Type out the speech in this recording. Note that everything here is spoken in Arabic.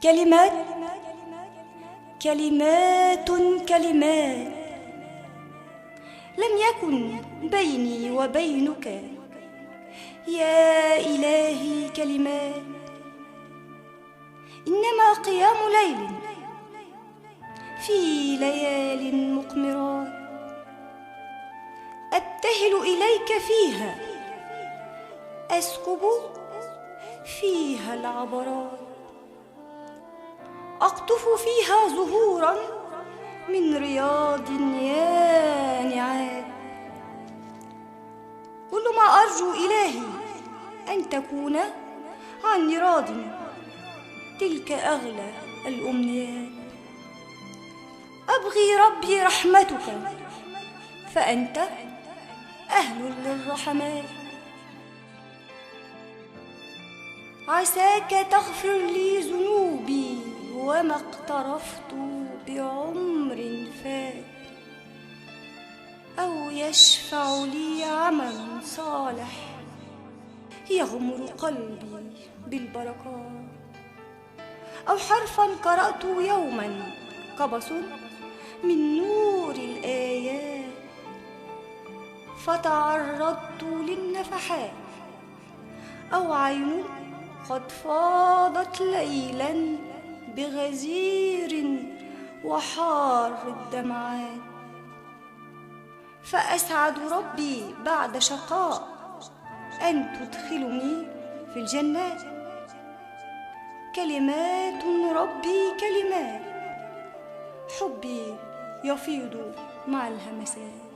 كلمات كلمات كلمات، لم يكن بيني وبينك يا إلهي كلمات، إنما قيام ليل في ليال مقمرات، أبتهل إليك فيها، أسكب فيها العبرات، أقطف فيها زهورا من رياض يانعات. كل ما أرجو إلهي أن تكون عني راض، تلك أغلى الأمنيات. أبغي ربي رحمتك، فأنت أهل للرحمات. عساك تغفر لي ذنوبي وما اقترفت بعمر فات، أو يشفع لي عمل صالح يغمر قلبي بالبركات، أو حرفا قرأت يوما قبس من نور الآيات، فتعرضت للنفحات، أو عين قد فاضت ليلا بغزير وحار الدمعات. فأسعد ربي بعد شقاء أن تدخلني في الجنات. كلمات ربي كلمات، حبي يفيض مع الهمسات.